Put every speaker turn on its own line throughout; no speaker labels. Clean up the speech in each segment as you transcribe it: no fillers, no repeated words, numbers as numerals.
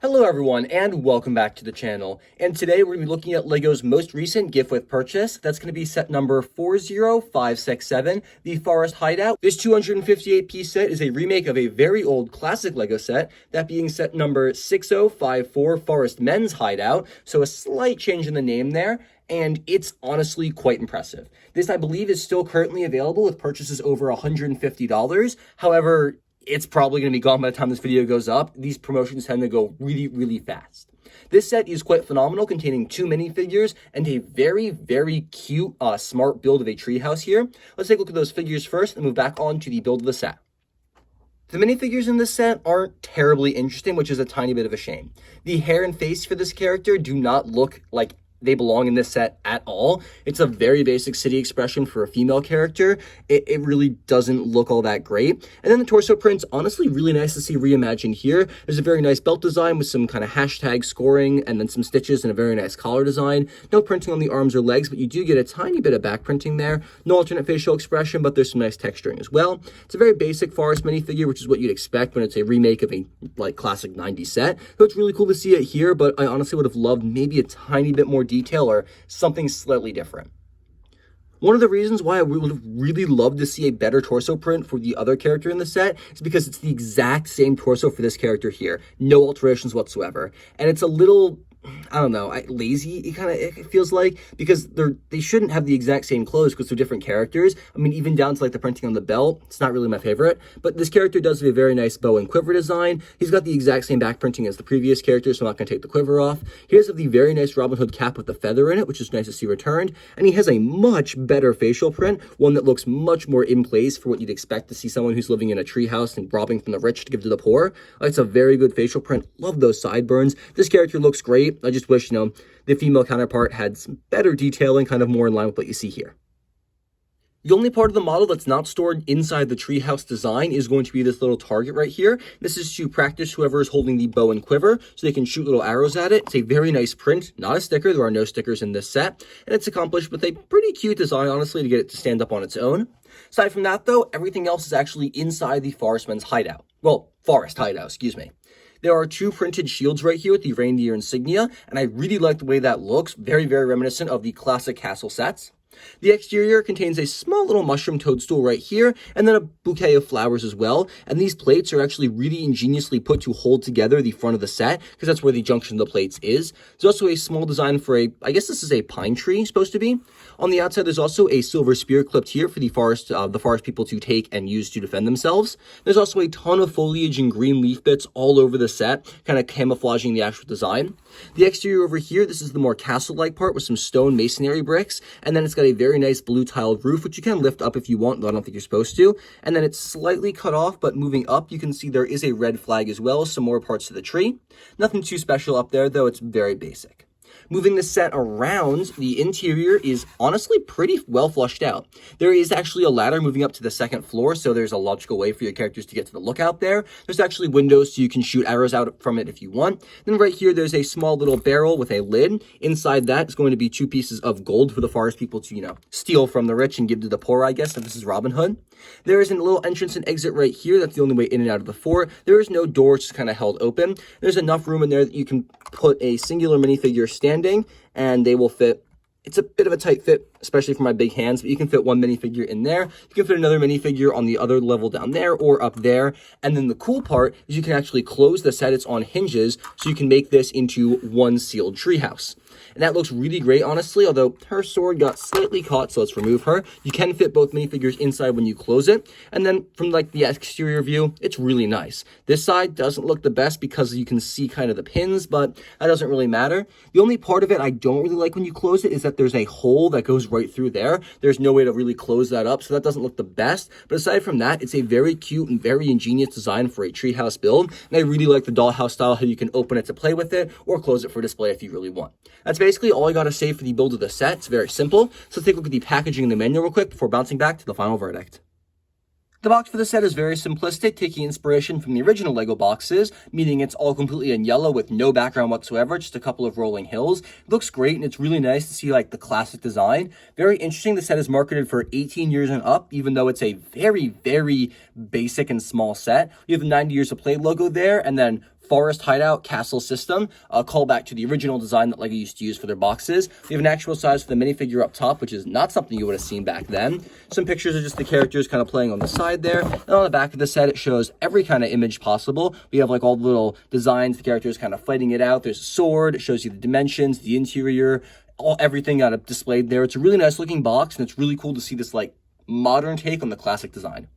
Hello everyone, and welcome back to the channel. And today we're going to be looking at LEGO's most recent gift with purchase. That's going to be set number 40567, the Forest Hideout. This 258-piece set is a remake of a very old classic LEGO set, that being set number 6054, Forest Men's Hideout. So a slight change in the name there, and it's honestly quite impressive. This, I believe, is still currently available with purchases over $150. However, it's probably going to be gone by the time this video goes up. These promotions tend to go really fast. This set is quite phenomenal, containing 2 minifigures and a very cute, smart build of a treehouse here. Let's take a look at those figures first and move back on to the build of the set. The minifigures in this set aren't terribly interesting, which is a tiny bit of a shame. The hair and face for this character do not look like they belong in this set at all. It's a very basic city expression for a female character. It really doesn't look all that great. And then the torso print's honestly really nice to see reimagined here. There's a very nice belt design with some kind of hashtag scoring and then some stitches and a very nice collar design. No printing on the arms or legs, but you do get a tiny bit of back printing there. No alternate facial expression, but there's some nice texturing as well. It's a very basic Forest minifigure, which is what you'd expect when it's a remake of a classic 90s set. So it's really cool to see it here, but I honestly would have loved maybe a tiny bit more detail or something slightly different. One of the reasons why I would have really loved to see a better torso print for the other character in the set is because it's the exact same torso for this character here. No alterations whatsoever. And it's a little, I don't know, lazy, it feels like, because they shouldn't have the exact same clothes because they're different characters. I mean, even down to the printing on the belt, it's not really my favorite, but this character does have a very nice bow and quiver design. He's got the exact same back printing as the previous character, so I'm not going to take the quiver off. He does have the very nice Robin Hood cap with the feather in it, which is nice to see returned, and he has a much better facial print, one that looks much more in place for what you'd expect to see someone who's living in a treehouse and robbing from the rich to give to the poor. It's a very good facial print. Love those sideburns. This character looks great. I just wish, the female counterpart had some better detailing, kind of more in line with what you see here. The only part of the model that's not stored inside the treehouse design is going to be this little target right here. This is to practice whoever is holding the bow and quiver, so they can shoot little arrows at it. It's a very nice print, not a sticker. There are no stickers in this set, and it's accomplished with a pretty cute design, honestly, to get it to stand up on its own. Aside from that, though, everything else is actually inside the Forest Men's Hideout. Well, Forest Hideout, excuse me. There are 2 printed shields right here with the reindeer insignia, and I really like the way that looks. Very reminiscent of the classic castle sets. The exterior contains a small little mushroom toadstool right here, and then a bouquet of flowers as well. And these plates are actually really ingeniously put to hold together the front of the set, because that's where the junction of the plates is. There's also a small design for I guess this is a pine tree, supposed to be. On the outside, there's also a silver spear clipped here for the forest people to take and use to defend themselves. There's also a ton of foliage and green leaf bits all over the set, kind of camouflaging the actual design. The exterior over here, this is the more castle-like part with some stone masonry bricks, and then it's got a very nice blue tiled roof, which you can lift up if you want, though I don't think you're supposed to. And then it's slightly cut off, but moving up, you can see there is a red flag as well, some more parts to the tree. Nothing too special up there, though. It's very basic. Moving the set around, the interior is honestly pretty well flushed out. There is actually a ladder moving up to the 2nd floor, so there's a logical way for your characters to get to the lookout there. There's actually windows so you can shoot arrows out from it if you want. Then right here, there's a small little barrel with a lid. Inside that is going to be 2 pieces of gold for the forest people to, steal from the rich and give to the poor, I guess, if this is Robin Hood. There is a little entrance and exit right here. That's the only way in and out of the fort. There is no door, it's just kind of held open. There's enough room in there that you can put a singular minifigure standing, and they will fit. It's a bit of a tight fit, especially for my big hands, but you can fit one minifigure in there. You can fit another minifigure on the other level down there or up there. And then the cool part is you can actually close the set. It's on hinges, so you can make this into one sealed treehouse. And that looks really great, honestly, although her sword got slightly caught, so let's remove her. You can fit both minifigures inside when you close it. And then from the exterior view, it's really nice. This side doesn't look the best because you can see kind of the pins, but that doesn't really matter. The only part of it I don't really like when you close it is that there's a hole that goes right through there. There's no way to really close that up, so that doesn't look the best. But aside from that, it's a very cute and very ingenious design for a treehouse build. And I really like the dollhouse style, how you can open it to play with it or close it for display if you really want. That's basically all I got to say for the build of the set. It's very simple. So let's take a look at the packaging and the manual real quick before bouncing back to the final verdict. The box for the set is very simplistic, taking inspiration from the original LEGO boxes, meaning it's all completely in yellow with no background whatsoever, just a couple of rolling hills. It looks great, and it's really nice to see the classic design. Very interesting, the set is marketed for 18 years and up, even though it's a very basic and small set. You have the 90 years of play logo there, and then Forest Hideout castle system, a callback to the original design that LEGO used to use for their boxes. We have an actual size for the minifigure up top, which is not something you would have seen back then. Some pictures of just the characters kind of playing on the side there. And on the back of the set, it shows every kind of image possible. We have like all the little designs, the characters kind of fighting it out. There's a sword, it shows you the dimensions, the interior, everything kind of displayed there. It's a really nice looking box, and it's really cool to see this like modern take on the classic design.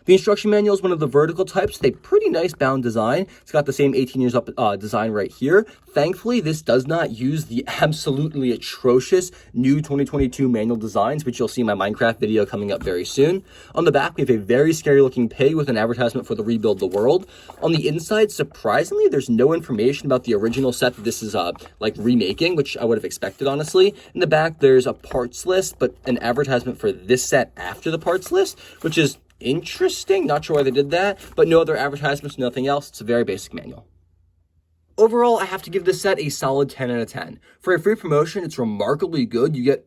The instruction manual is one of the vertical types with a pretty nice bound design. It's got the same 18 years up design right here. Thankfully, this does not use the absolutely atrocious new 2022 manual designs, which you'll see in my Minecraft video coming up very soon. On the back, we have a very scary looking pig with an advertisement for the Rebuild the World. On the inside, surprisingly, there's no information about the original set that this is like remaking, which I would have expected, honestly. In the back, there's a parts list, but an advertisement for this set after the parts list, which is interesting. Not sure why they did that, but no other advertisements, nothing else. It's a very basic manual. Overall, I have to give this set a solid 10 out of 10. For a free promotion, it's remarkably good. You get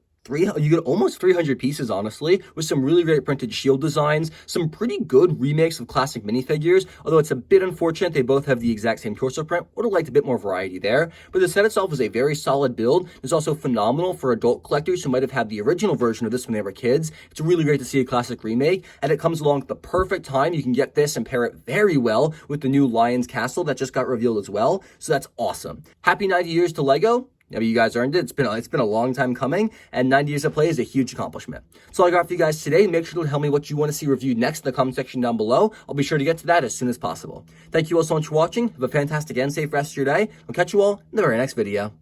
almost 300 pieces, honestly, with some really great printed shield designs, some pretty good remakes of classic minifigures, although it's a bit unfortunate they both have the exact same torso print. Would have liked a bit more variety there, but the set itself is a very solid build. It's also phenomenal for adult collectors who might have had the original version of this when they were kids. It's really great to see a classic remake, and it comes along at the perfect time. You can get this and pair it very well with the new Lion's Castle that just got revealed as well, so that's awesome. Happy 90 years to LEGO. I mean, you guys earned it. It's been a long time coming, and 90 years of play is a huge accomplishment. So all I got for you guys today. Make sure to tell me what you want to see reviewed next in the comment section down below. I'll be sure to get to that as soon as possible. Thank you all so much for watching. Have a fantastic and safe rest of your day. I'll catch you all in the very next video.